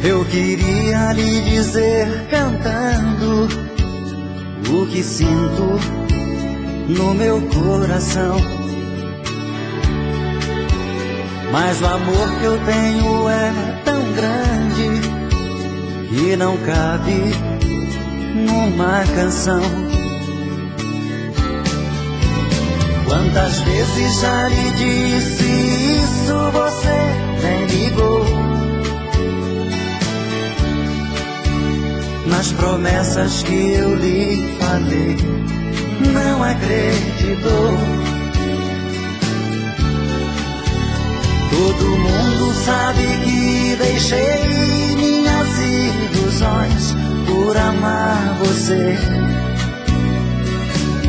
Eu queria lhe dizer cantando o que sinto no meu coração, mas o amor que eu tenho é tão grande que não cabe numa canção. Quantas vezes já lhe disse isso, você nem ligou. Nas promessas que eu lhe falei, não acreditou. Todo mundo sabe que deixei minhas ilusões por amar você.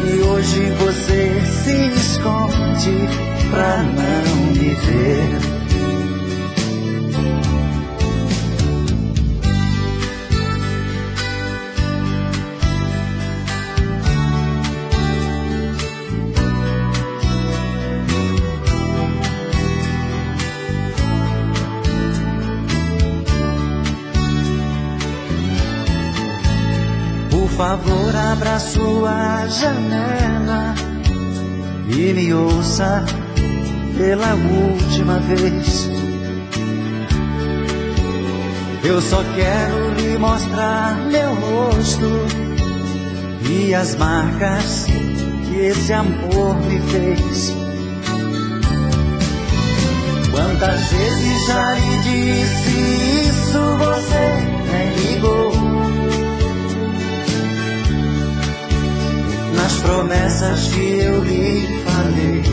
E hoje você se esconde pra não me ver. Por favor, abra sua janela e me ouça pela última vez. Eu só quero lhe mostrar meu rosto e as marcas que esse amor me fez. Quantas vezes já lhe disse isso, você nem ligou. Nas promessas que eu lhe falei,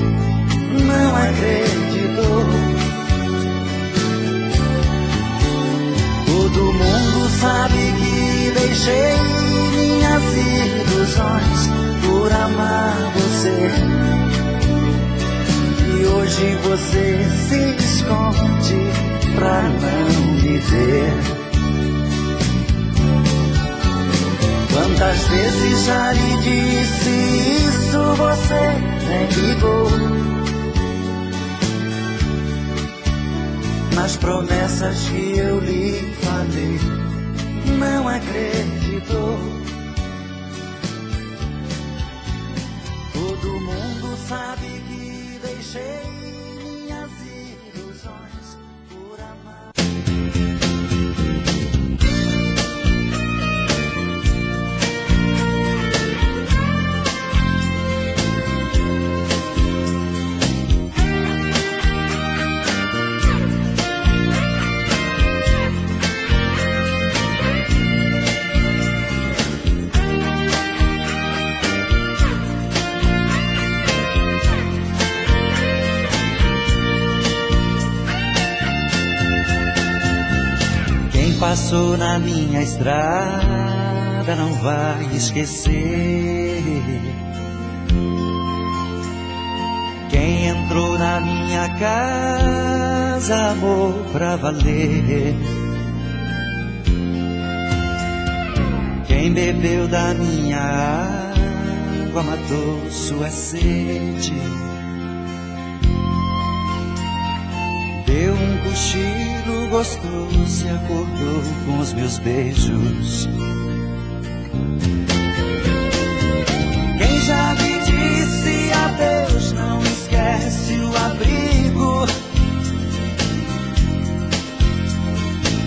não acreditou. Todo mundo sabe que deixei minhas ilusões por amar você. E hoje você se esconde pra não me ver. Quantas vezes já lhe disse isso, você nem ligou. Nas promessas que eu lhe falei, não acreditou. Todo mundo sabe que deixei minhas ilusões por amar. Passou na minha estrada não vai esquecer. Quem entrou na minha casa amou pra valer. Quem bebeu da minha água matou sua sede. Deu um cochilo gostoso e acordou com os meus beijos. Quem já me disse adeus não esquece o abrigo.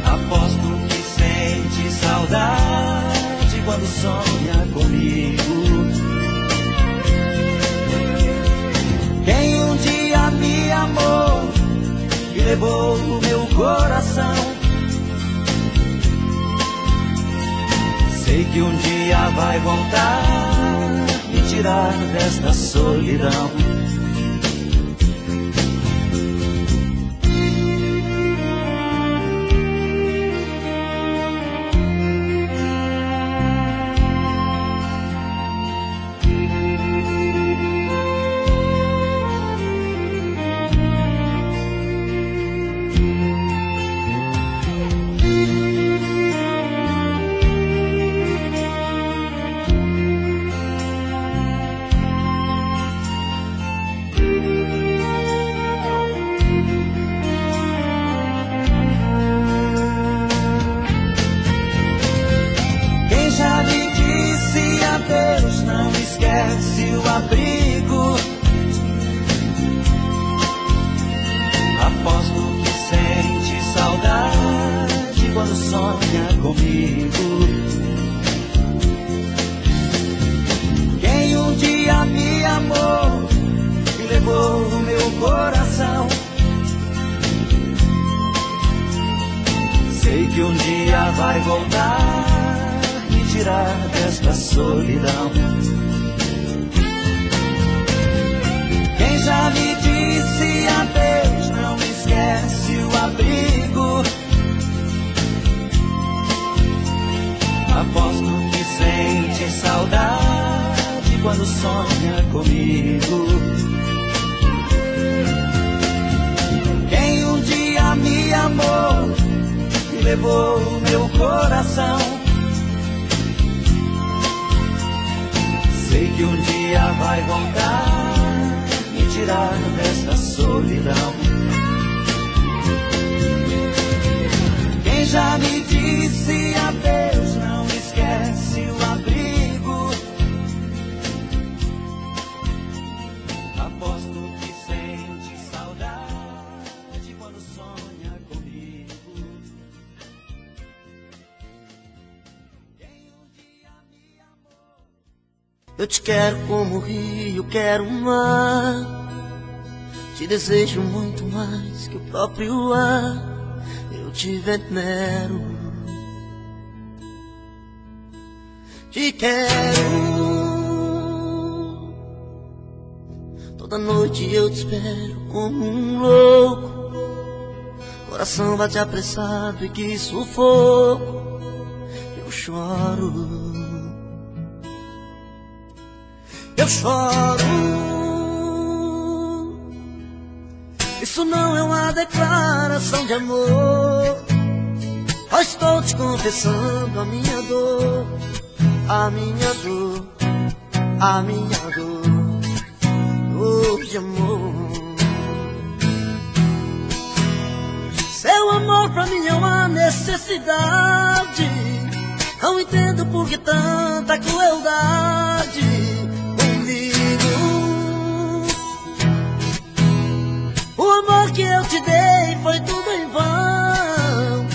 Aposto que sente saudade quando sonha comigo. Quem um dia me amou e levou o meu coração, sei que um dia vai voltar me tirar desta solidão. sonha comigo. Quem um dia me amou e levou o meu coração, sei que um dia vai voltar, me tirar desta solidão. Quem já me disse adeus não esquece o abrigo. Aposto que sente saudade quando sonha comigo. Quem um dia me amou e levou o meu coração, sei que um dia vai voltar, me tirar desta solidão. Quem já me disse adeus não esquece o abrigo. Aposto que sente saudade quando sonha comigo. Quem um dia me amou. Eu te quero como o rio, quero o mar. Te desejo muito mais que o próprio ar. Eu te venero, te quero. Toda noite eu te espero como um louco. Coração bate apressado e que sufoco. Eu choro, eu choro. Isso não é uma declaração de amor. Eu estou te confessando a minha dor, a minha dor, a minha dor de amor. Seu amor pra mim é uma necessidade. Não entendo por que tanta crueldade comigo. O amor que eu te dei foi tudo em vão.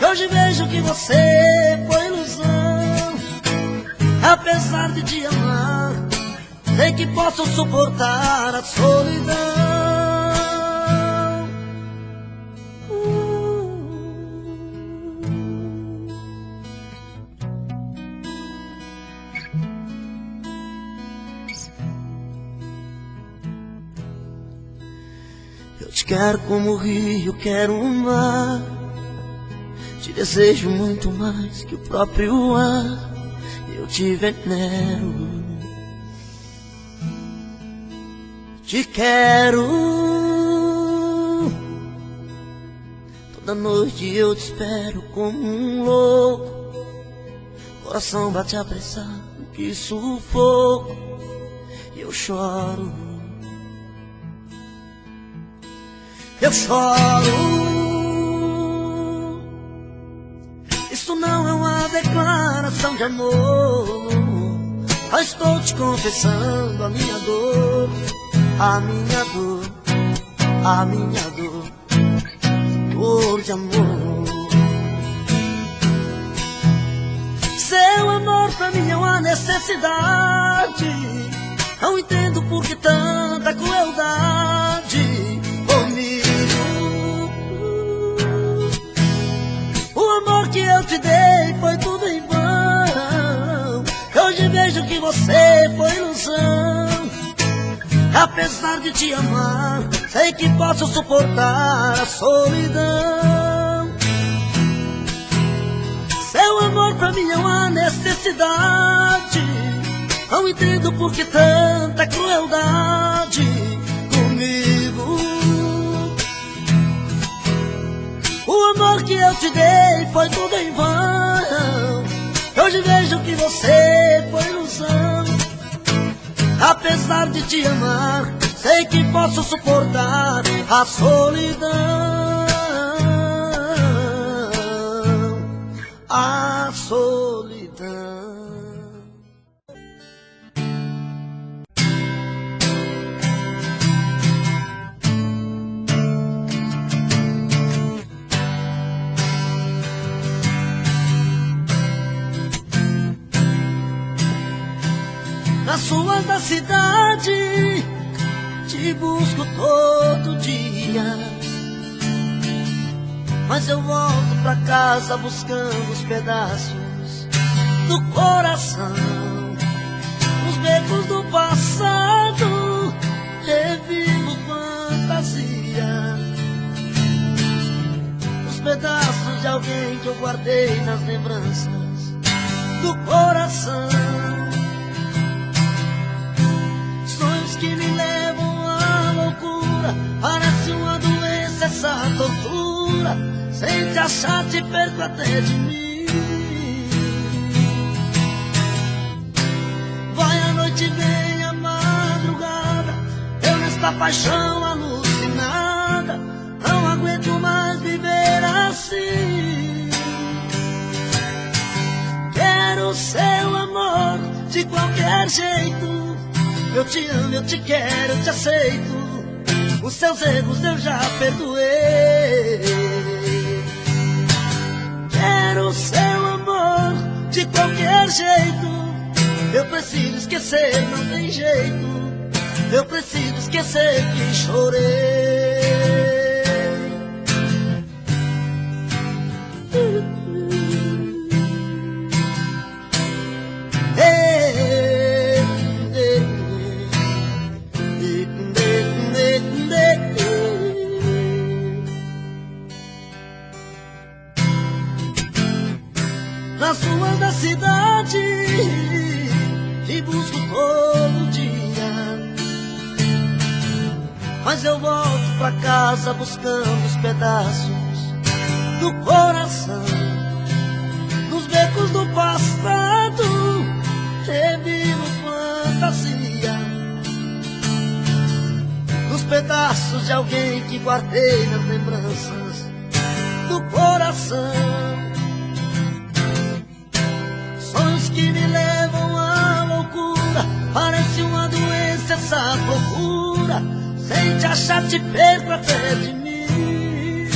Hoje vejo que você foi ilusão. Apesar de te amar, sei que posso suportar a solidão. Eu te quero como o rio, quero o mar. Te desejo muito mais que o próprio ar. Eu te venero, te quero. Toda noite eu te espero como um louco. Coração bate apressado, que sufoco. Eu choro, eu choro. Isso não é uma declaração de amor. Eu estou te confessando a minha dor, a minha dor, a minha dor de amor. Seu amor pra mim é uma necessidade. Não entendo por que tanta crueldade comigo. O amor que eu te dei foi tudo em vão. Hoje vejo que você foi ilusão. Apesar de te amar, sei que posso suportar a solidão. Seu amor pra mim é uma necessidade. Não entendo por que tanta crueldade comigo. O amor que eu te dei foi tudo em vão. Hoje vejo que você foi ilusão. Apesar de te amar, sei que posso suportar a solidão. A solidão. nas ruas da cidade, te busco todo dia. Mas eu volto pra casa buscando os pedaços do coração, os becos do passado, revivo fantasia, os pedaços de alguém que eu guardei nas lembranças do coração. Sonhos que me levam à loucura, parece uma doença essa tortura, sem te achar te perco até de mim. Vai a noite, vem a madrugada, eu nesta paixão alucinada, não aguento mais viver assim. Quero seu amor de qualquer jeito, eu te amo, eu te quero, eu te aceito, os seus erros eu já perdoei. Quero seu amor de qualquer jeito, eu preciso esquecer, não tem jeito, eu preciso esquecer que chorei. Nas ruas da cidade, te busco todo dia, mas eu volto pra casa buscando os pedaços do coração, nos becos do passado, revivo fantasia, nos pedaços de alguém que guardei nas lembranças do coração. Sonhos que me levam à loucura, parece uma doença essa procura, sem te achar te perco até de mim.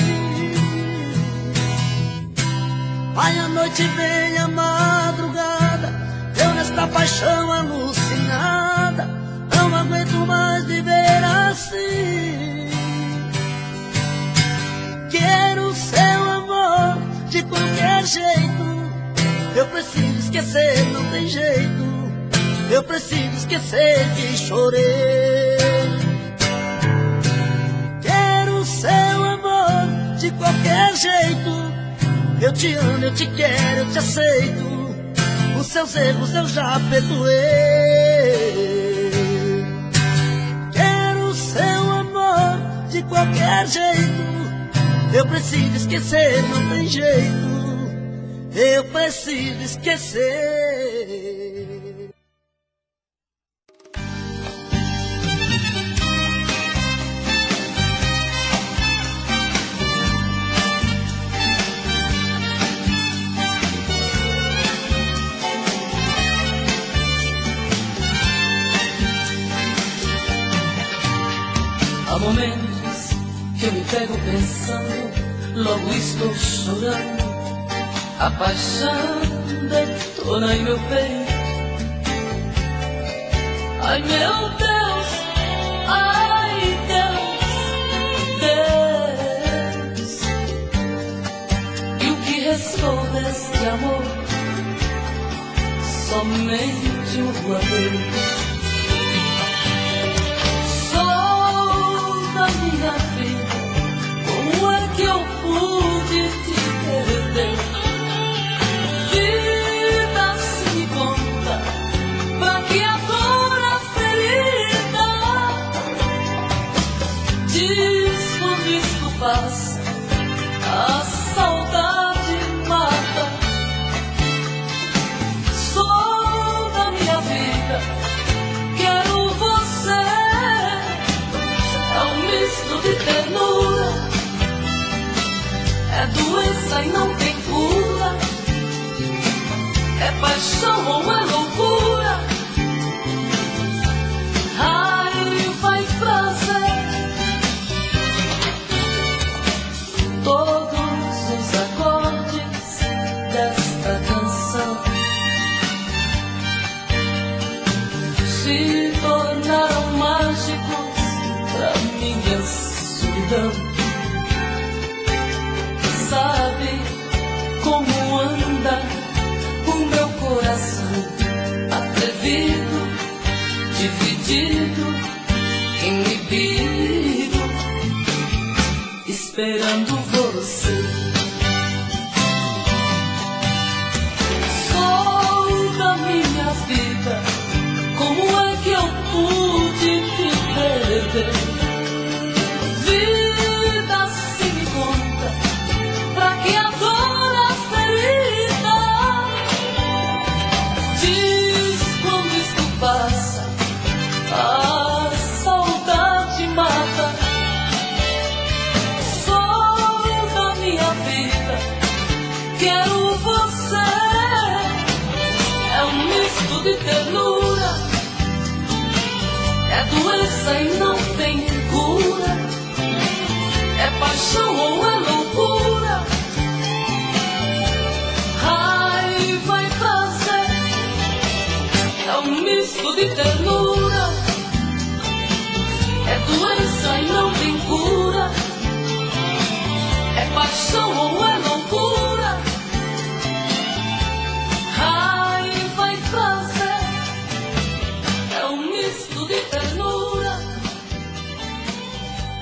Vai a noite, vem a madrugada, eu nesta paixão alucinada, não aguento mais viver assim. Quero seu amor de qualquer jeito, eu preciso esquecer, não tem jeito, eu preciso esquecer que chorei. Quero seu amor de qualquer jeito, eu te amo, eu te quero, eu te aceito, os seus erros eu já perdoei. Quero seu amor de qualquer jeito, eu preciso esquecer, não tem jeito, eu preciso esquecer. Há momentos que eu me pego pensando, logo estou chorando, a paixão detona em meu peito. Ai meu Deus, ai Deus, Deus. E o que restou deste amor? Somente um adeus. Sou da minha vida, como é que eu pude te perder? Vida se me conta, pra que a dor a ferida? Diz quando isto passa, a saudade mata. Sou da minha vida, quero você. É um misto de ternura, é doença e não tem cura, é paixão ou é loucura. Raiva e prazer, todos os acordes desta canção escuridão. Sabe como anda o meu coração, atrevido, dividido, inibido, esperando você. Sou da minha vida, como é que eu pude te perder? Vida, se me conta, pra que a dor, a ferida? Diz quando isto passa, a saudade mata. Sou da minha vida, quero você. É um misto de ternura, é doença e não tem cura, é paixão ou é loucura, raiva e prazer. É um misto de ternura, é doença e não tem cura, é paixão ou é loucura, raiva e prazer. É um misto de ternura,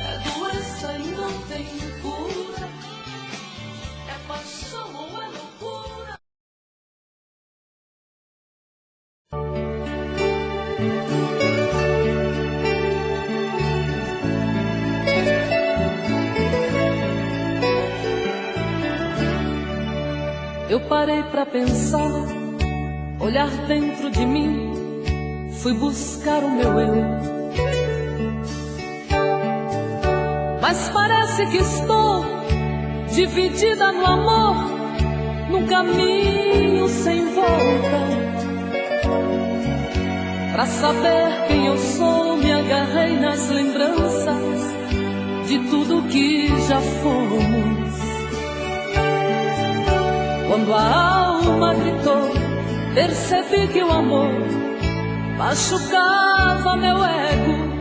é doença e não tem cura, é paixão ou é loucura. Eu parei pra pensar, olhar dentro de mim, fui buscar o meu eu. Mas parece que estou dividida no amor, num caminho sem volta. Pra saber quem eu sou, me agarrei nas lembranças de tudo que já fomos. Quando a alma gritou, percebi que o amor machucava meu ego.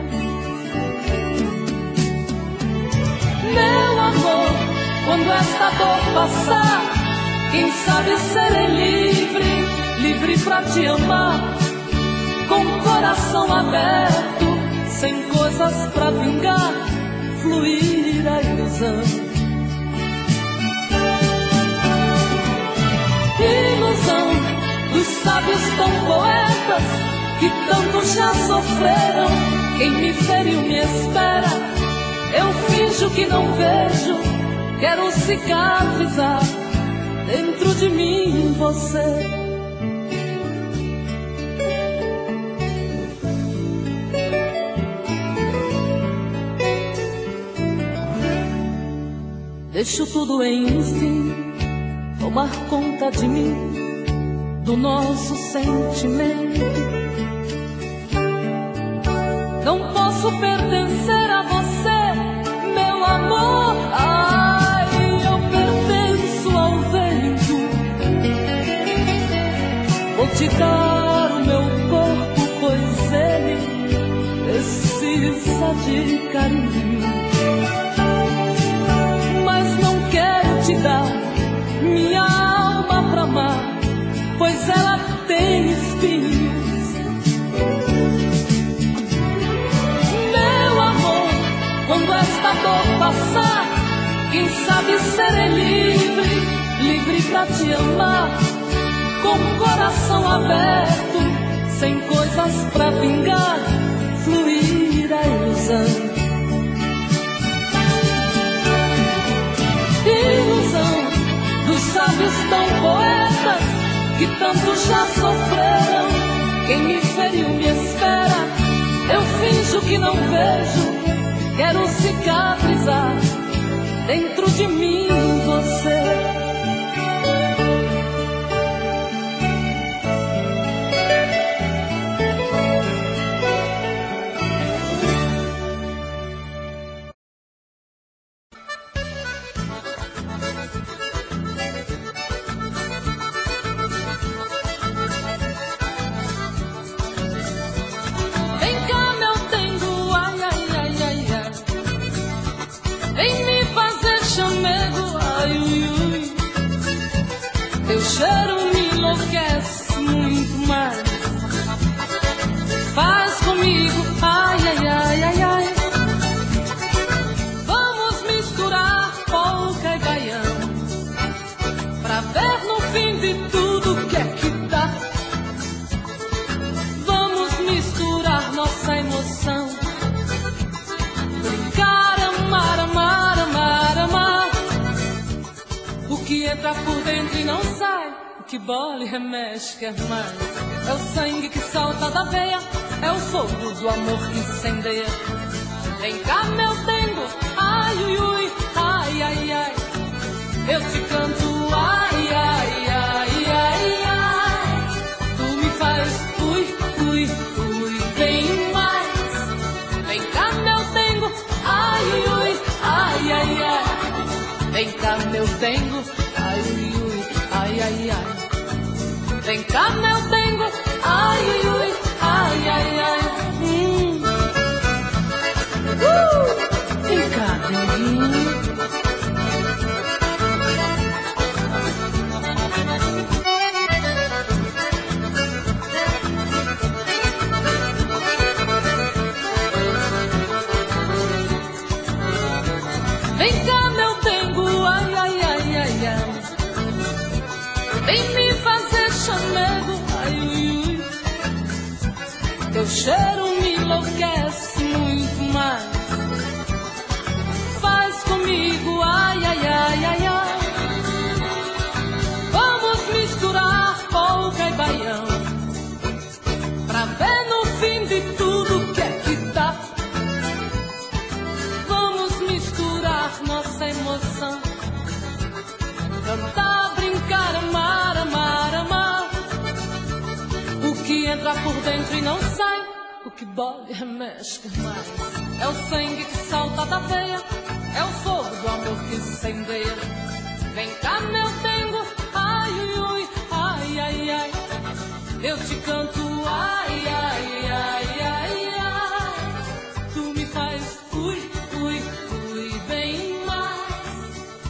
Meu amor, quando esta dor passar, quem sabe serei livre, livre pra te amar, com o coração aberto, sem coisas pra vingar, fluir a ilusão. Ilusão dos sábios tão poetas que tanto já sofreram. Quem me feriu me espera, eu finjo que não vejo, quero cicatrizar dentro de mim você. Deixo tudo enfim tomar conta de mim, do nosso sentimento. Não posso pertencer a você, meu amor. Ai, eu pertenço ao vento. Vou te dar o meu corpo, pois ele precisa de carinho. Mas não quero te dar minha alma pra amar, pois ela tem espinhos. Meu amor, quando esta dor passar, quem sabe serei livre, livre pra te amar, com o coração aberto, sem coisas pra vingar, fluir a ilusão. Ilusão dos sábios tão poetas que tanto já sofreram. Quem me feriu me espera, eu finjo que não vejo, quero cicatrizar dentro de mim você. Teu cheiro me enlouquece muito mais. Faz comigo, ai, ai, ai, ai, ai. Vamos misturar polca e baião, pra ver no fim de tudo o que é que dá. Vamos misturar nossa emoção, brincar, amar, amar, amar, amar. O que entra por dentro e não sai, o que bola e remexe quer mais. É o sangue que salta da veia, é o fogo do amor que incendeia. Vem cá, meu dengo, ai, ui, ui, ai, ai, ai. Eu te canto, ai, ai, ai, ai, ai. Tu me faz, ui, ui, ui, vem mais. Vem cá, meu dengo, ai, ui, ui, ai, ai, ai. Vem cá, meu dengo, ai, ui, ui, ai, ai, ai. Vem cá, meu dengo, ai, ui, ui, ai, ai, ai. Vem cá, denguinho. Vem cá, meu dengo, ai, ai, ai, ai, ai. Vem me fazer chamego, ai, ui, ui. Teu cheiro me enlouquece muito mais. Faz comigo, ai, ai, ai, ai, ai. Vamos misturar polca e baião, pra ver no fim de tudo o que é que dá. Vamos misturar nossa emoção, cantar, brincar, amar, amar, amar. O que entra por dentro e não sai, o que bola e remexe quer mais. É o sangue que salta da veia, é o fogo do amor que incendeia. Vem cá, meu dengo, ai, ui, ui, ai, ai, ai. Eu te canto, ai, ai, ai, ai, ai. Tu me faz, ui, ui, ui, bem mais.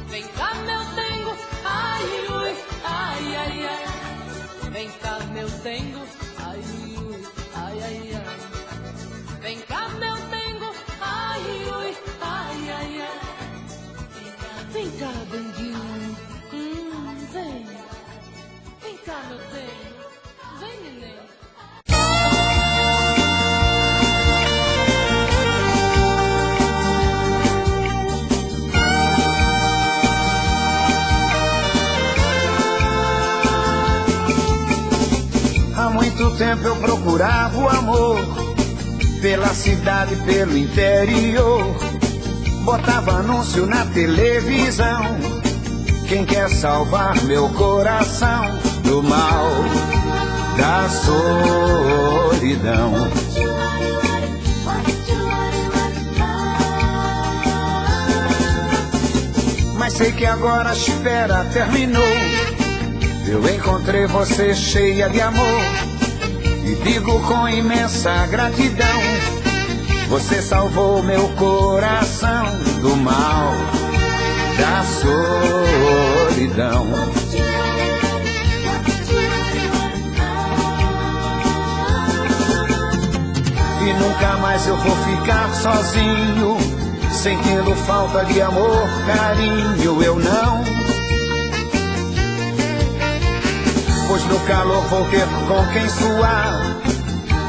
Vem cá, meu dengo, ai, ui, ai, ai, ai. Vem cá, meu dengo, ai, ui, ai, ai, ai. Vem cá, meu dengo, ai, ui, ai, ai, ai. Vem cá, denguinho, vem. Vem cá, meu dengo, vem, neném. Há muito tempo eu procurava o amor, pela cidade, pelo interior. Botava anúncio na televisão, quem quer salvar meu coração do mal, da solidão. Mas sei que agora a espera terminou. Eu encontrei você cheia de amor e digo com imensa gratidão, você salvou meu coração do mal, da solidão. E nunca mais eu vou ficar sozinho, sentindo falta de amor, carinho, eu não. Pois no calor vou ter com quem suar,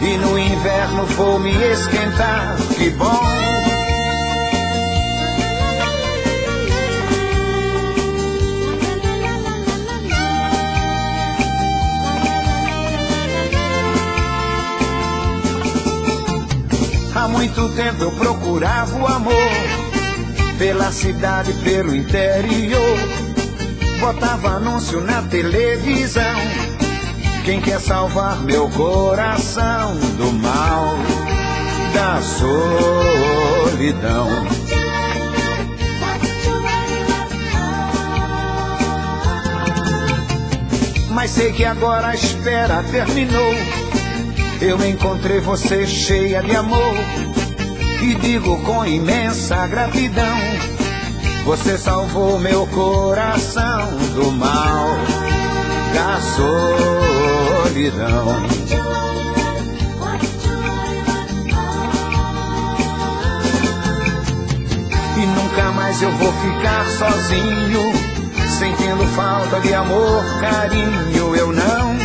e no inverno vou me esquentar, que bom. Há muito tempo eu procurava o amor, pela cidade, pelo interior. Botava anúncio na televisão, quem quer salvar meu coração do mal, da solidão. Mas sei que agora a espera terminou. Eu encontrei você cheia de amor e digo com imensa gratidão, você salvou meu coração do mal, solidão. E nunca mais eu vou ficar sozinho, sentindo falta de amor, carinho, eu não.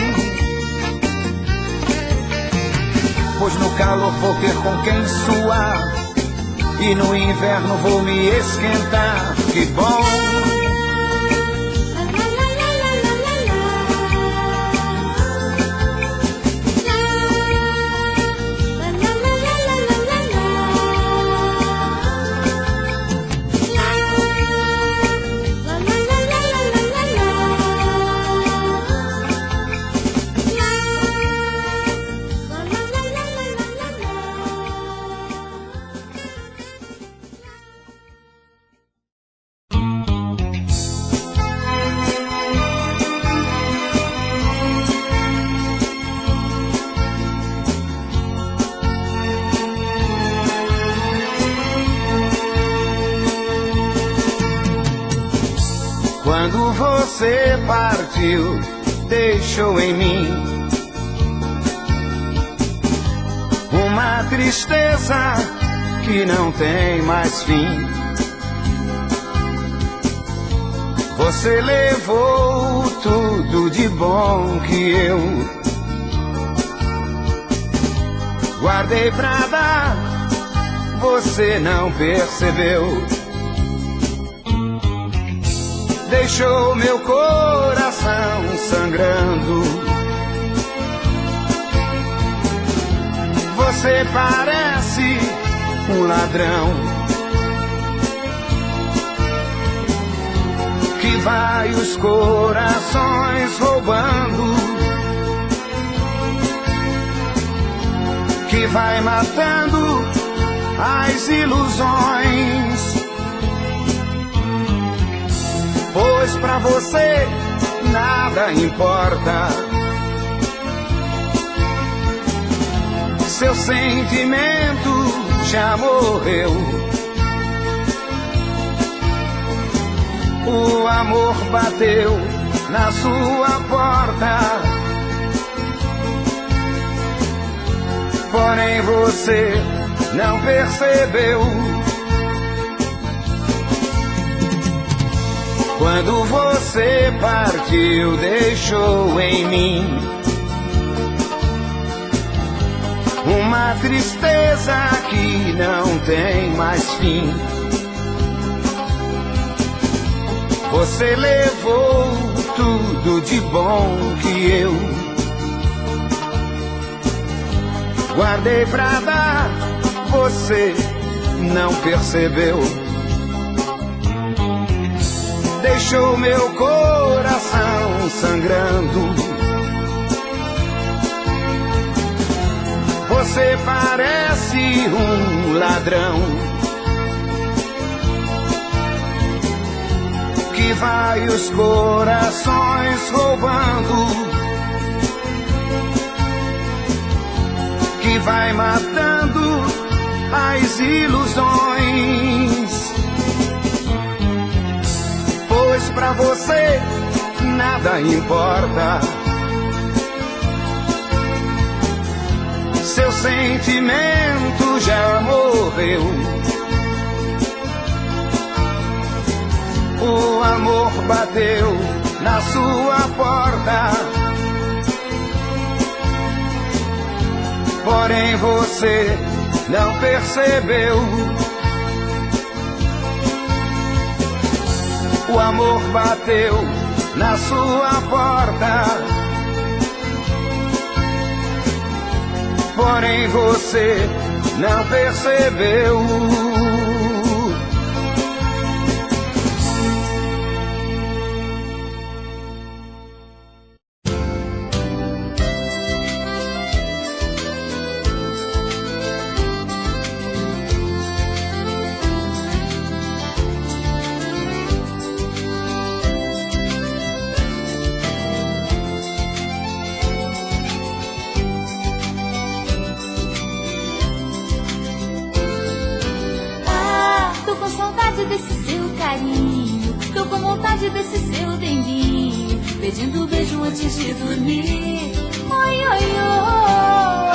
Pois no calor vou ter com quem suar, e no inverno vou me esquentar, que bom. Quando você partiu, deixou em mim uma tristeza que não tem mais fim. Você levou tudo de bom que eu guardei pra dar, você não percebeu. Deixou meu coração sangrando. Você parece um ladrão que vai os corações roubando, que vai matando as ilusões. Pois pra você nada importa, seu sentimento já morreu. O amor bateu na sua porta, porém você não percebeu. Quando você partiu, deixou em mim uma tristeza que não tem mais fim. Você levou tudo de bom que eu guardei pra dar, você não percebeu. Deixou meu coração sangrando. Você parece um ladrão que vai os corações roubando, que vai matando as ilusões. Pois pra você nada importa, seu sentimento já morreu. O amor bateu na sua porta, porém você não percebeu. O amor bateu na sua porta, porém você não percebeu. Desse seu carinho, tô com vontade desse seu denguinho, pedindo um beijo antes de dormir. Oi, oi, oi,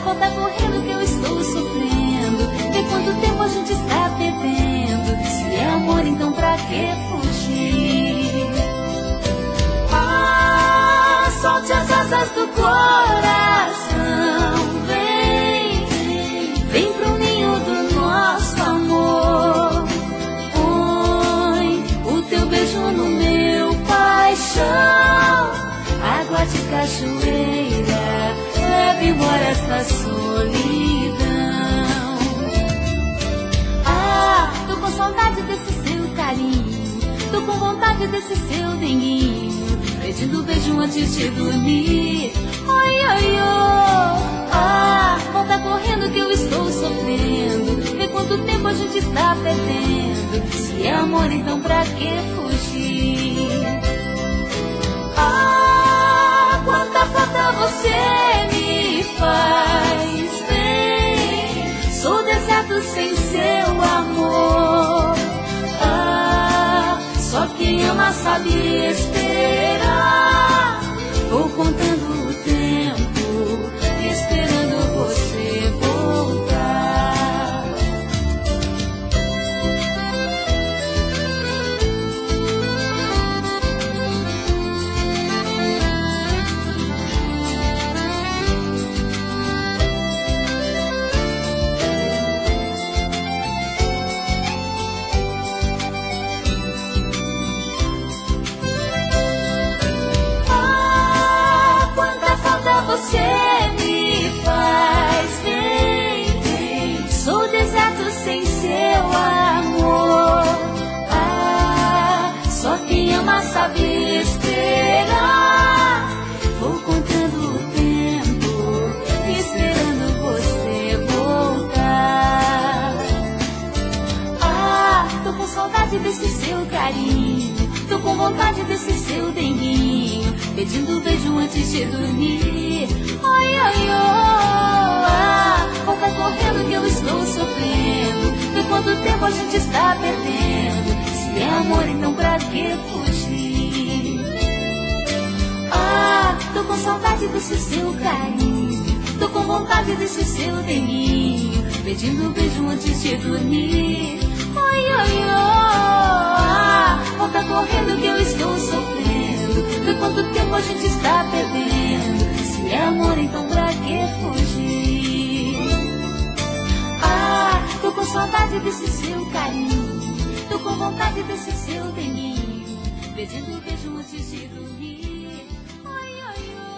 volta correndo que eu estou sofrendo. Vê quanto tempo a gente está perdendo. Se é amor, então pra que fugir? Solte as asas do coração. Vem pro ninho do nosso amor. Põe o teu beijo no meu paixão. Água de cachoeira, leve embora esta solidão. Tô com saudade desse seu carinho. Tô com vontade desse seu denguinho, pedindo beijo antes de dormir. Oi, oi, oi, volta correndo que eu estou sofrendo. Vê quanto tempo a gente está perdendo. Se é amor, então pra que fugir? Quanta falta você me faz. Vem, sou deserto sem seu amor. Só quem ama sabe esperar. Vou contando o tempo, esperando você voltar. Você me faz bem. Sou deserto sem seu amor. Só quem ama sabe esperar. Vou contando o tempo, esperando você voltar. Tô com saudade desse seu carinho. Tô com vontade desse seu denguinho, pedindo beijo antes de dormir. Oi, oi, oi, volta correndo que eu estou sofrendo. Vê quanto tempo a gente está perdendo. Se é amor, então pra que fugir? Tô com saudade desse seu carinho. Tô com vontade desse seu denguinho, pedindo beijo antes de dormir. Oi, oi, oi, volta correndo que eu estou sofrendo. Vê quanto tempo a gente está perdendo. Se é amor, então pra que fugir? Tô com saudade desse seu carinho. Tô com vontade desse seu denguinho, pedindo beijo antes de dormir. Oi, oi, oi,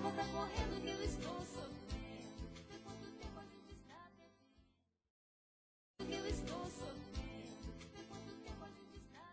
volta correndo que eu estou sofrendo. Vê quanto tempo a gente está perdendo. Eu estou sofrendo. Vê quanto tempo a gente está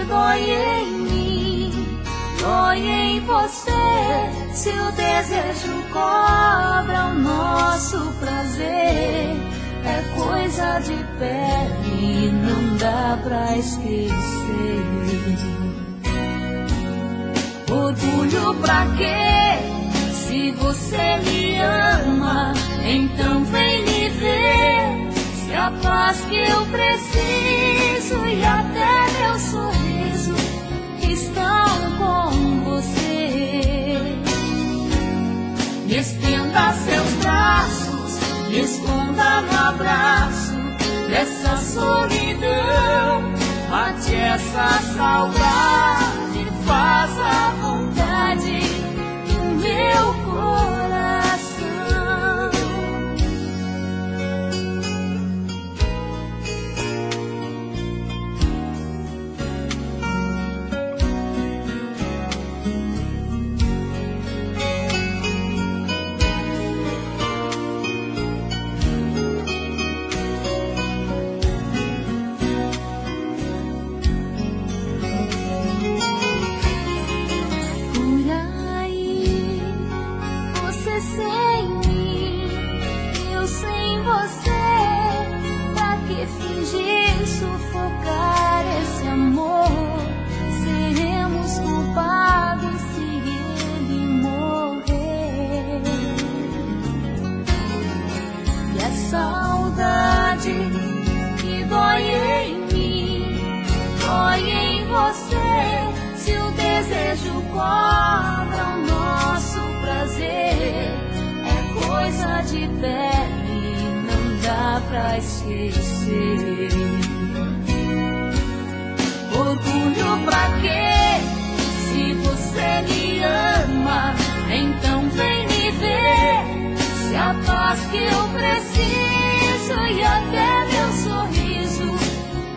dói em mim, dói em você. Se o desejo cobra o nosso prazer, é coisa de pele, não dá pra esquecer. Orgulho pra quê? Se você me ama, então vem me ver. Se a paz que eu preciso e até meu sorriso estão com você. Me estenda seus braços, me esconda no abraço dessa solidão. Mate essa saudade, faça a vontade do meu coração. você. Pra que fingir sufocar esse amor? Seremos culpados se ele morrer. E a saudade que dói em mim, dói em você. Se o desejo cobra o nosso prazer, é coisa de pele, não dá pra esquecer. Orgulho pra quê? Se você me ama, então vem me ver. Se a paz que eu preciso e até meu sorriso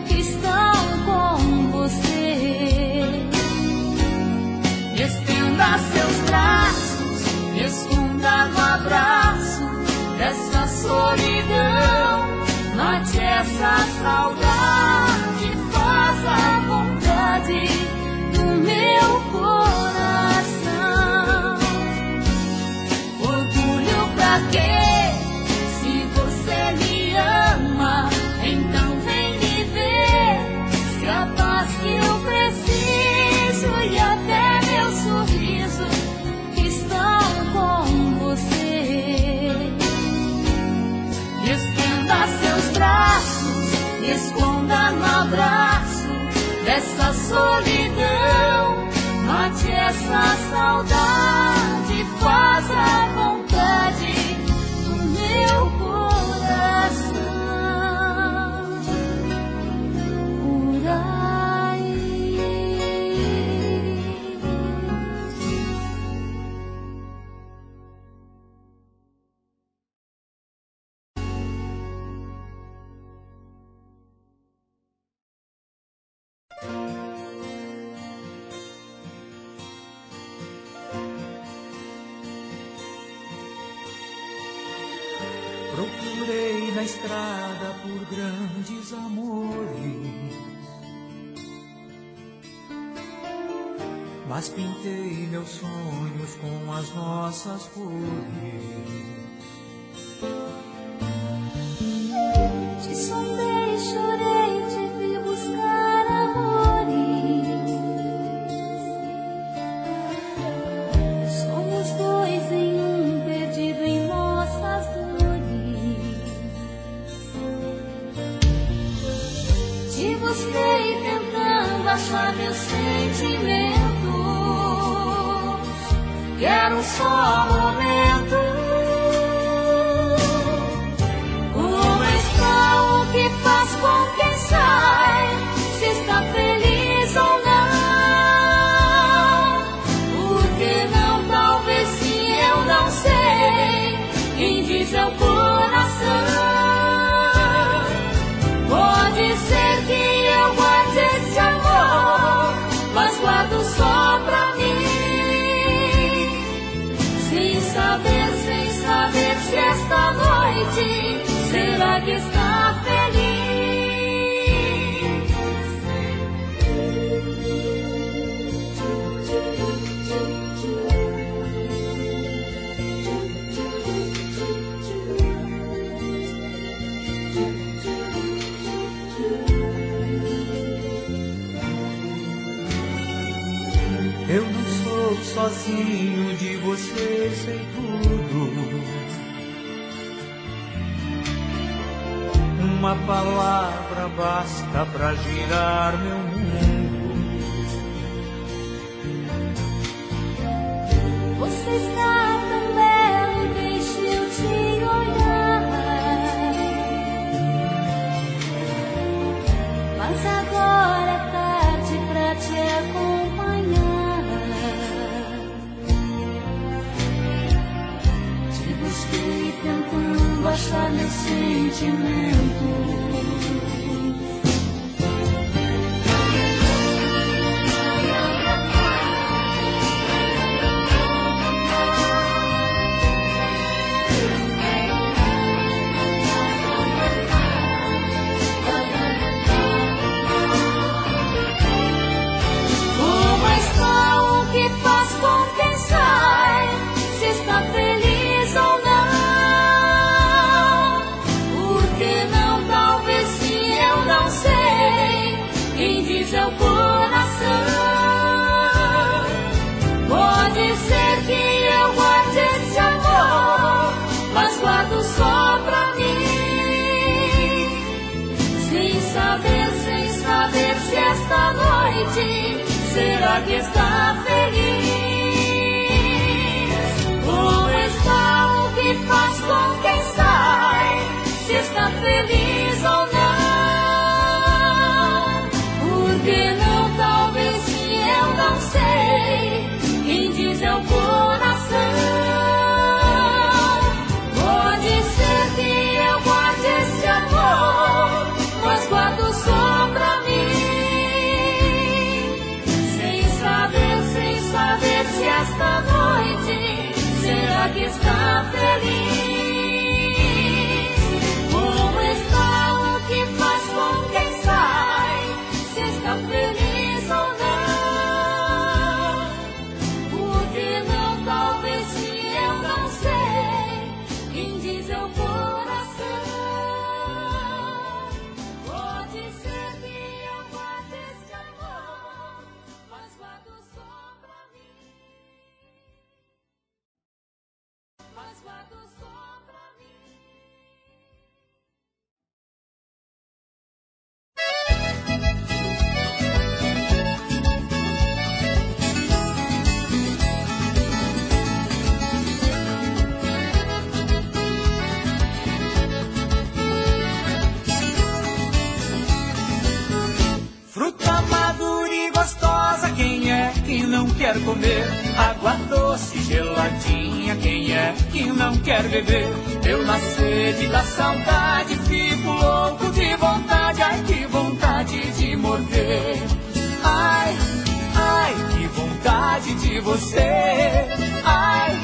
estão com você. Estenda seus braços, me esconda no abraço dessa solidão. Mate essa saudade, faz a vontade do meu coração. Orgulho pra quê? Se você me ama, então vem me ver. Se a paz que eu preciso e até meu sorriso estão com você. Estenda seus braços, me esconda no abraço dessa solidão. Mate essa saudade, faz a vontade do meu coração. Por aí. Procurei na estrada por grandes amores, mas pintei meus sonhos com as nossas cores. Te sondei, chorei, te vi buscar amores. Somos dois em um, perdido em nossas dores. Te busquei tentando achar meus sentimentos. Quero só um momento. Como está o que faz com quem sai? Se está feliz ou não? Por que não? Talvez sim, eu não sei. Quem diz é o coração. Pode ser que eu guarde esse amor, mas guardo só pra mim. Sem saber se esta noite será que está feliz. Eu não sou sozinho, de você sei tudo. Uma palavra basta pra girar meu mundo. Você está tão belo, deixa eu te olhar. Mas agora é tarde pra te acompanhar. Te busquei tentando achar meu sentimento. noite, será que está feliz? Como está o que faz com quem sai, se está feliz ou não? Por que não? Talvez sim, eu não sei. Quem diz é o coração. Pode ser que eu guarde esse amor, mas guardo só pra mim. Sem saber se esta noite será que está feliz? Como está o que faz com quem sai, se está feliz ou não? Por que não? Talvez sim, eu não sei. Quem diz é o coração. Pode ser que eu guarde esse amor, mas guardo só pra mim. Mas guardo só pra mim. Fruta madura e gostosa, quem é que não quer comer? Água doce, geladinha, quem é que não quer beber? Eu na sede da saudade fico louco de vontade, ai que vontade de morder. Ai, ai, que vontade de você. Ai,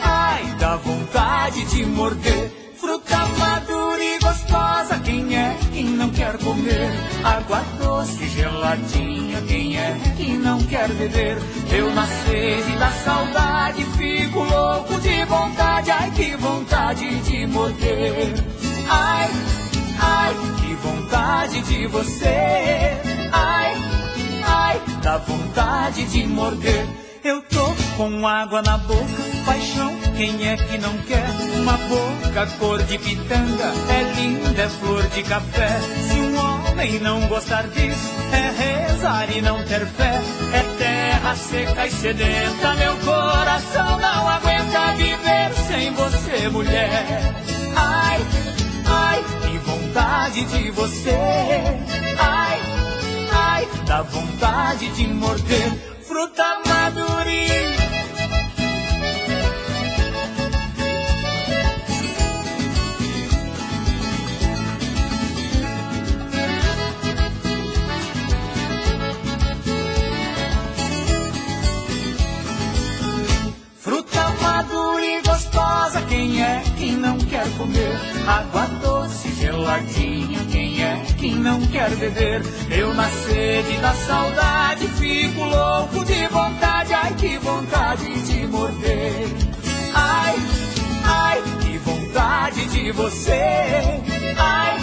ai, dá vontade de morder. Fruta madura e gostosa, quem é que não quer comer? Água doce, geladinha, quem é que não quer beber? Eu na sede da saudade fico louco de vontade, ai que vontade de morder. Ai, ai, que vontade de você. Ai, ai, dá vontade de morder. Eu tô com água na boca, paixão, quem é que não quer? Uma boca cor de pitanga, é linda, é flor de café. Se um homem não gostar disso, é rezar e não ter fé. É terra seca e sedenta, meu coração não aguenta viver sem você, mulher. Ai, ai, que vontade de você. Ai, ai, dá vontade de morder. Fruta madurinha. Fruta madura e gostosa, quem é que não quer comer? Água doce, geladinha, quem é que não quer beber? Eu na sede da saudade fico louco de vontade, ai que vontade de morder. Ai, ai, que vontade de você. Ai,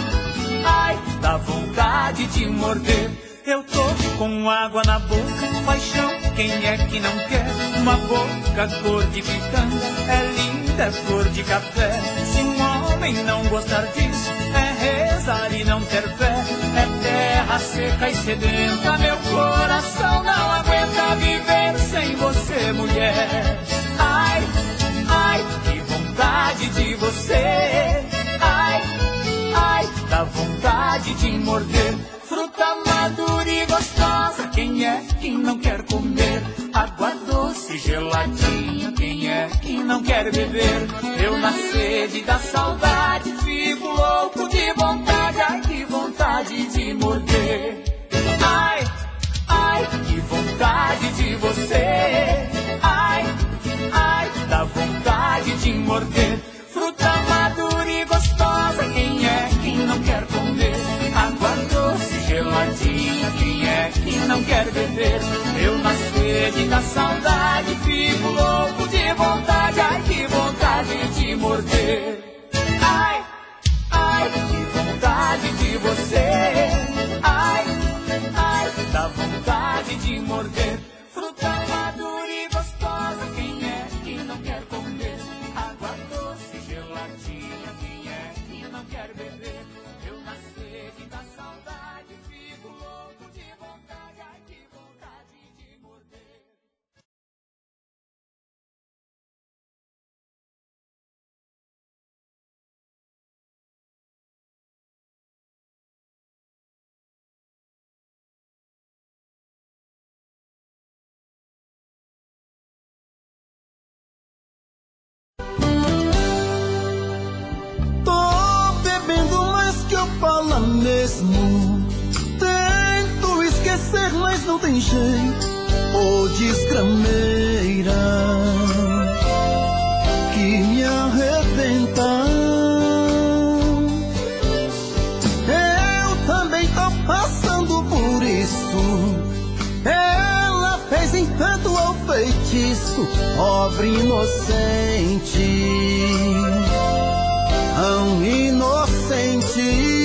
ai, dá vontade de morder. Eu tô com água na boca, paixão, quem é que não quer? Uma boca cor de pitanga, é linda, é flor de café. Se um homem não gostar disso, é rezar e não ter fé. É terra seca e sedenta, meu coração não aguenta viver sem você, mulher. Ai, ai, que vontade de você. Ai, ai, dá vontade de morder. Fruta madura e gostosa, quem é que não quer comer? Água doce, geladinha, quem é que não quer beber? Eu na sede da saudade fico louco de vontade, ai que vontade de morder. Ai, ai, que vontade de você. Ai, ai, dá vontade de morder. Fruta madura e gostosa, quem é que não quer comer? Água doce, geladinha, quem é que não quer beber? Eu na sede da saudade fico louco de vontade, ai que vontade de morder. Ai, ai, que vontade de você. Ai, ai, dá vontade de morder. Fruta madura e gostosa, quem é que não quer comer? Água doce, geladinha, quem é que não quer beber? Eu na sede da saudade fico louco de vontade, ai que vontade. mesmo. Tento esquecer, mas não tem jeito. Ô desgrameira que me arrebenta. Eu também tô passando por isso. Ela fez encanto ao feitiço, pobre inocente, tão inocente.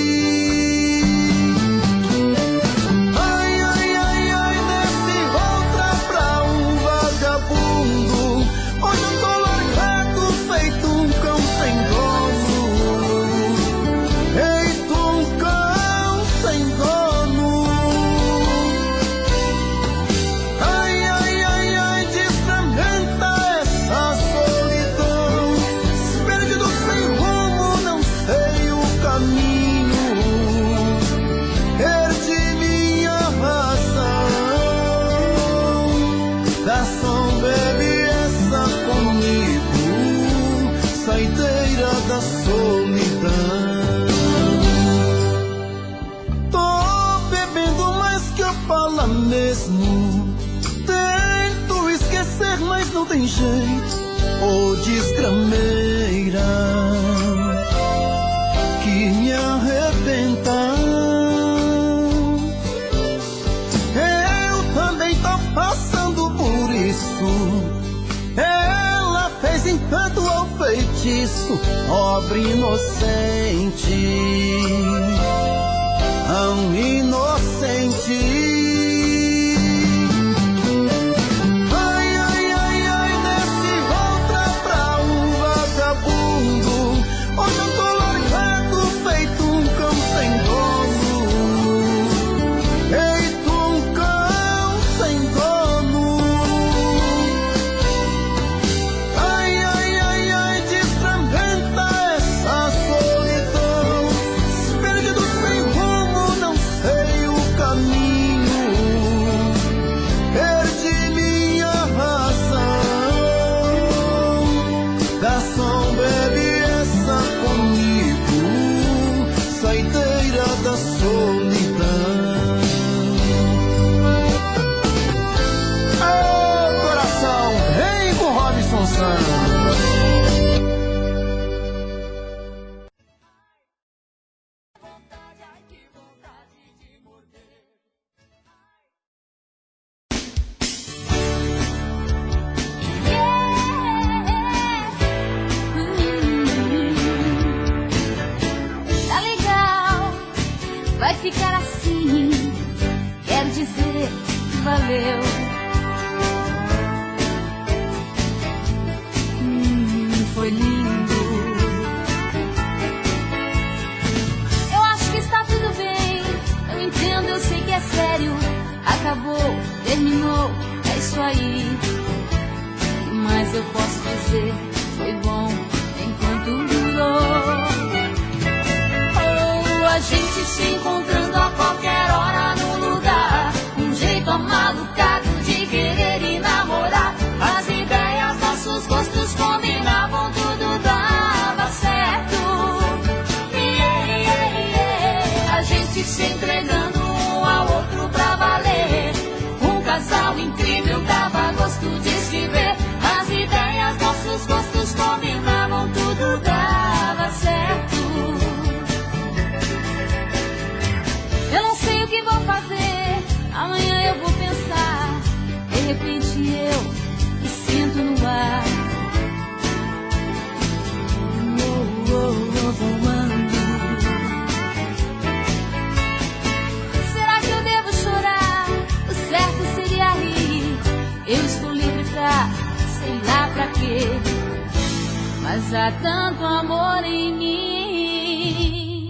Tento esquecer, mas não tem jeito. Ô desgrameira que me arrebenta. Eu também tô passando por isso. Ela fez encanto ao feitiço, pobre inocente, tão inocente. Valeu. Foi lindo. Eu acho que está tudo bem. Eu entendo, eu sei que é sério. Acabou, terminou, é isso aí. Mas eu posso dizer, foi bom enquanto durou. Oh, a gente se encontrando a qualquer hora no lugar. Malucado de querer e namorar. As ideias, nossos gostos combinavam, tudo dava certo. A gente se entregando um ao outro pra valer. Um casal incrível, dava gosto de se ver. As ideias, nossos gostos combinavam, tudo dava certo. Eu não sei o que vou fazer, amanhã eu vou pensar. De repente eu me sinto no ar. Voando. Será que eu devo chorar? O certo seria rir. Eu estou livre pra, sei lá pra quê. Mas há tanto amor em mim.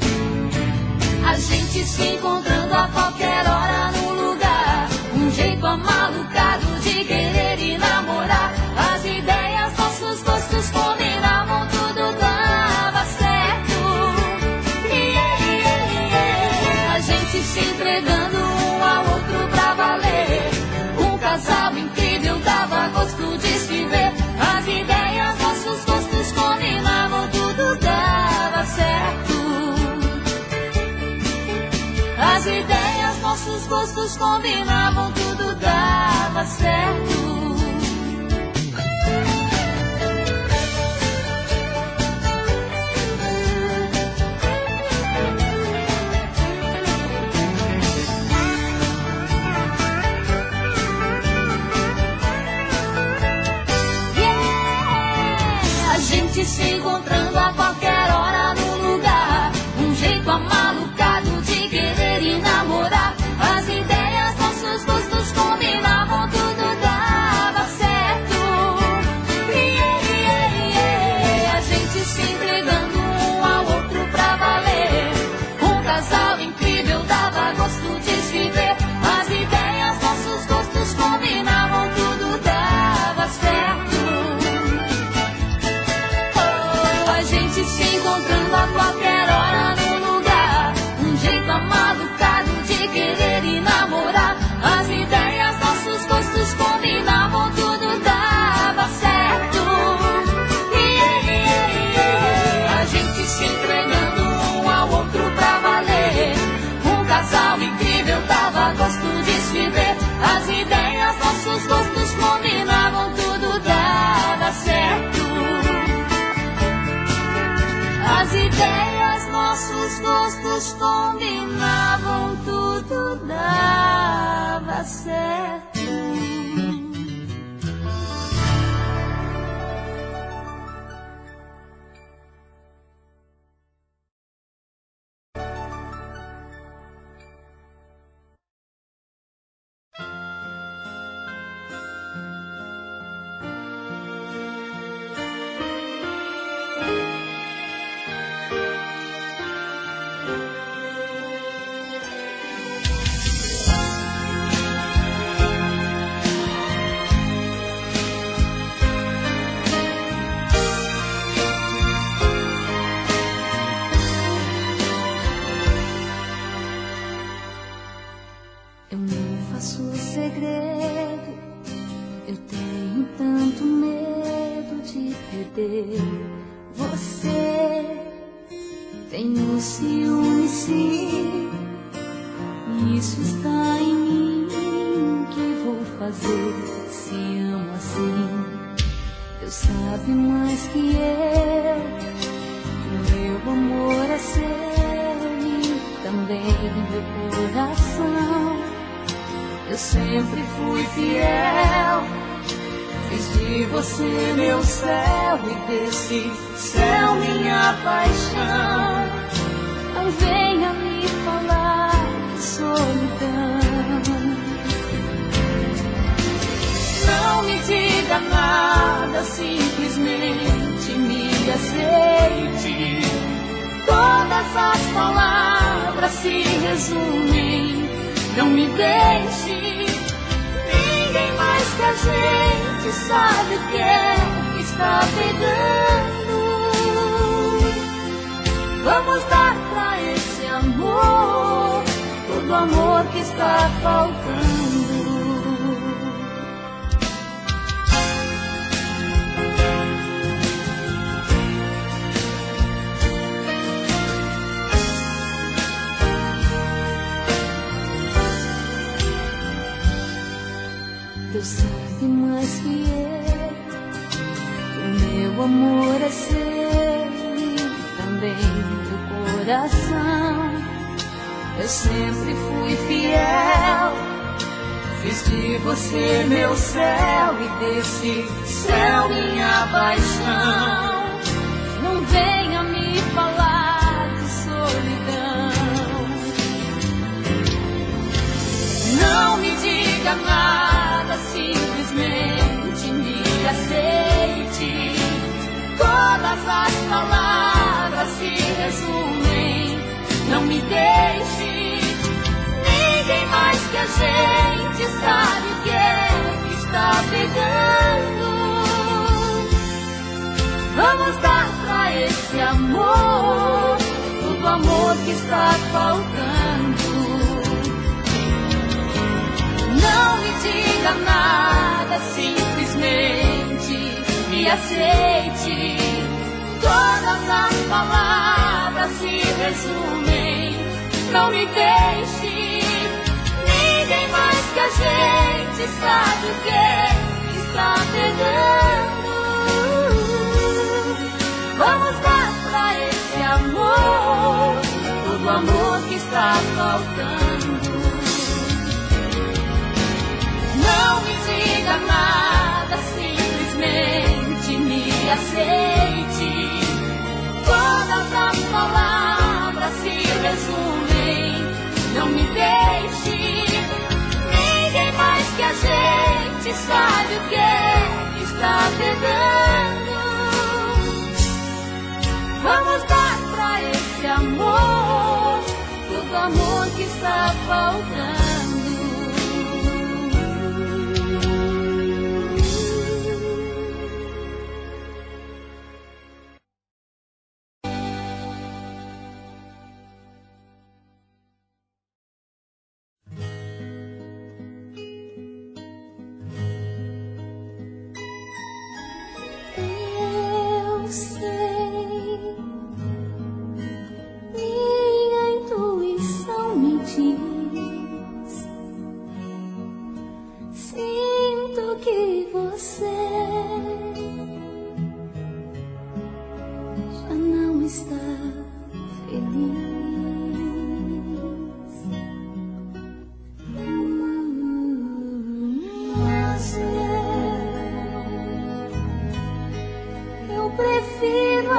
A gente se encontrando a qualquer hora no lugar. Um jeito amalucado de querer e namorar. As ideias, nossos gostos combinavam, tudo dava certo. A gente se entregando um ao outro pra valer. Um casal incrível, dava gosto de se ver. As ideias, nossos gostos combinavam, tudo dava certo. As ideias, nossos gostos combinavam, tudo dava certo. A gente se encontrando a qualquer hora no lugar, um jeito amalucado de querer e namorar. As ideias, nossos gostos combinavam, tudo dava certo. A gente se entregando um ao outro pra valer, um casal incrível, dava gosto de se ver. As ideias, nossos gostos combinavam, tudo dava certo. Se encontrando a qualquer hora no lugar, um jeito amalucado de querer e namorar. As ideias, nossos gostos combinavam, tudo dava certo. A gente se entregando um ao outro pra valer, um casal incrível, dava gosto de se ver. As ideias, nossos gostos combinavam, tudo dava certo. As ideias, nossos gostos combinavam, tudo dava certo. Eu não faço segredo, eu tenho tanto medo de perder você. Tenho ciúme, sim, isso está em mim. Que vou fazer se amo assim? Deus sabe mais que eu, o meu amor é seu e também meu coração. Eu sempre fui fiel, fiz de você meu céu e desse céu minha paixão. Não venha me falar de solidão, não me diga nada, simplesmente me aceite. Todas as palavras se resumem, não me deixe. Ninguém mais que a gente sabe o que é que está pegando. Vamos dar pra esse amor todo o amor que está faltando. Deus sabe mais que eu, o meu amor é seu e também meu coração. Eu sempre fui fiel, fiz de você meu céu e desse céu minha paixão. Não venha me falar de solidão, não me diga nada, simplesmente me aceite. Todas as palavras se resumem, não me deixe. Ninguém mais que a gente sabe o que é que está pegando. Vamos dar pra esse amor todo o amor que está faltando. Não me diga nada, simplesmente me aceite. Todas as palavras se resumem, não me deixe. gente sabe o que está pegando. Vamos dar pra esse amor todo o amor que está faltando. Não me diga nada, simplesmente me aceite. Todas as palavras se resumem, não me deixe. Ninguém mais que a gente sabe o que está pegando. Vamos dar pra esse amor todo amor que está faltando.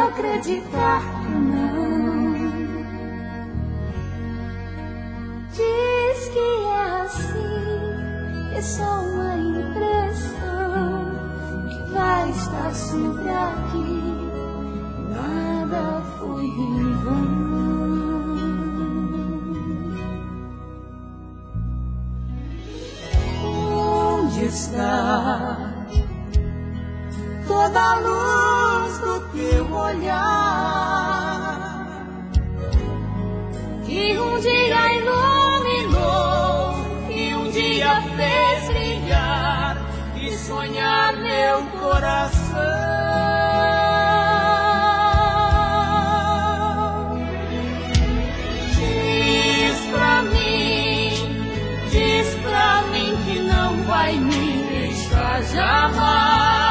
Acreditar que não. Diz que é assim, é só uma impressão, que vai estar sempre aqui, nada foi em vão. Onde está toda a luz do teu olhar, que um dia iluminou, que um dia fez brilhar e sonhar meu coração? Diz pra mim que não vai me deixar jamais,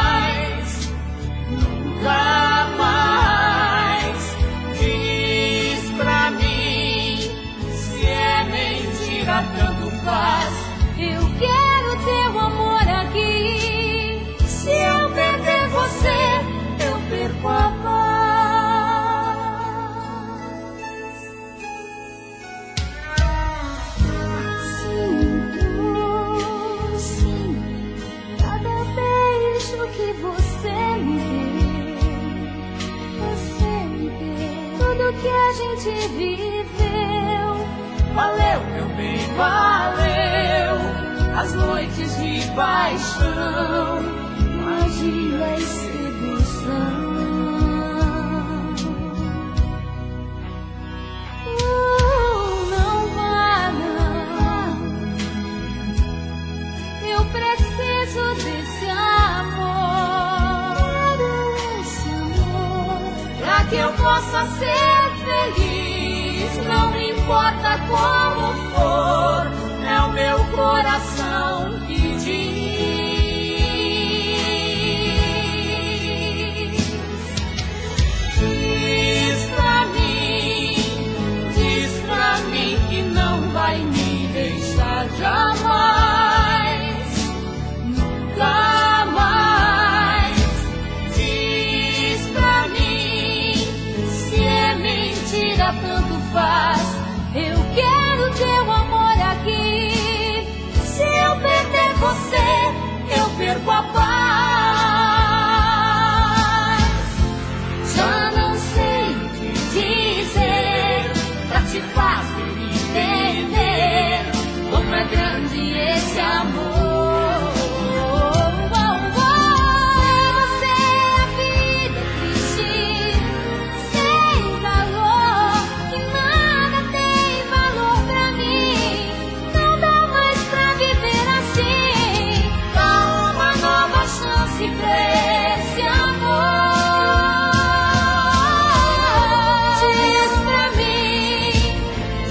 nunca mais. Diz pra mim, se é mentira tanto faz, eu quero teu amor aqui. Se eu perder você, eu perco a paz. Que você me deu, tudo que a gente viveu. Valeu, meu bem, valeu. As noites de paixão, magia e sedução. Não vá, não. Eu preciso desse amor, pra que eu possa ser feliz. Não importa como for, é o meu coração que diz. Diz pra mim que não vai me deixar jamais, nunca mais. Diz pra mim, se é mentira tanto faz, eu quero teu amor aqui. Se eu perder você, eu perco a paz. Já não sei o que dizer pra te fazer entender como é grande esse amor.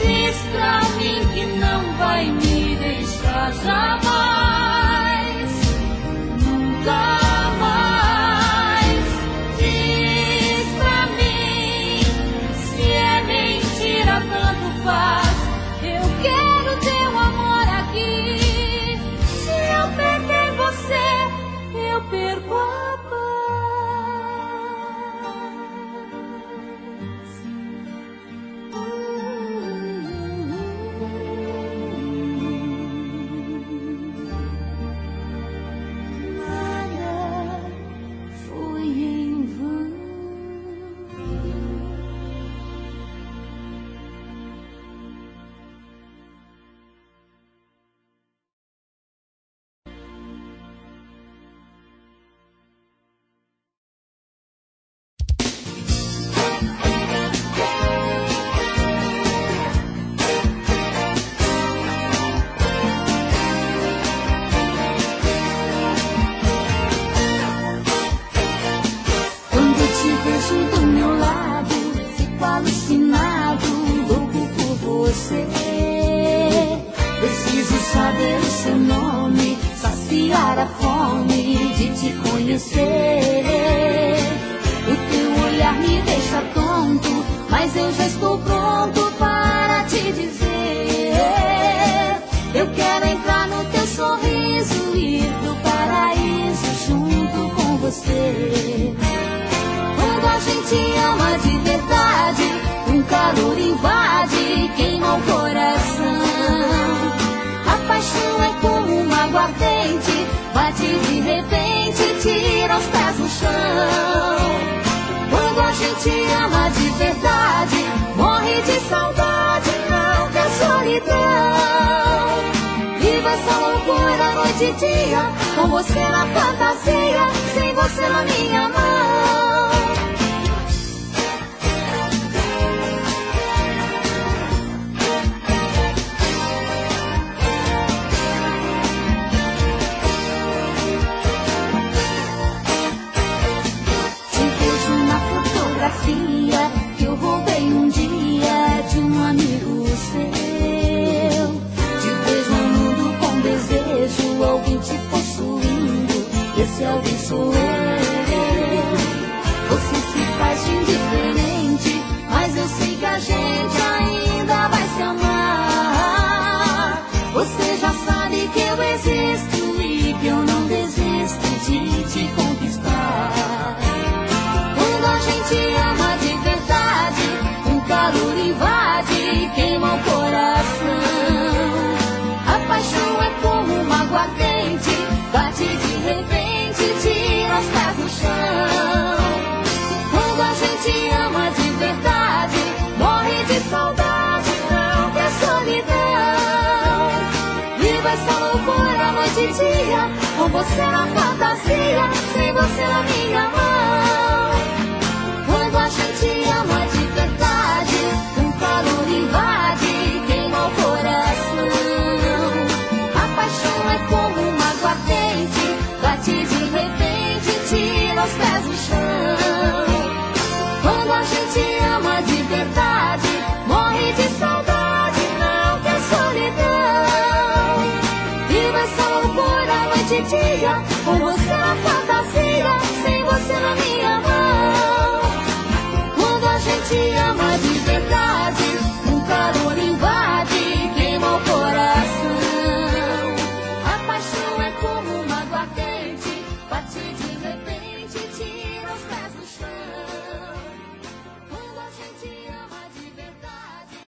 Diz pra mim que não vai me deixar jamais. esquecer. O teu olhar me deixa tonto, mas eu já estou pronto para te dizer: eu quero entrar no teu sorriso e ir pro paraíso junto com você. Quando a gente ama de verdade, um calor invade, queima o coração. A paixão é como uma aguardente, bate de repente, tira os pés do chão. Quando a gente ama de verdade, morre de saudade, não quer solidão. Viva essa loucura noite e dia, com você na fantasia, sem você na minha mão. Que eu roubei um dia de um amigo seu. Te vejo no mundo com desejo, alguém te possuindo, esse alguém sou eu. Você se faz de indiferente, mas eu sei que a gente ainda vai se amar. Você já sabe que eu existo e que eu não desisto de te conquistar. Quando a gente ama de verdade, um calor invade, queima o coração. A paixão é como uma aguardente, bate de repente, tira os pés do chão. Quando a gente ama de verdade, morre de saudade, não quer solidão. Viva essa loucura noite e dia, com você na fantasia, sem você na minha mão. Quando a gente ama de verdade, um calor invade.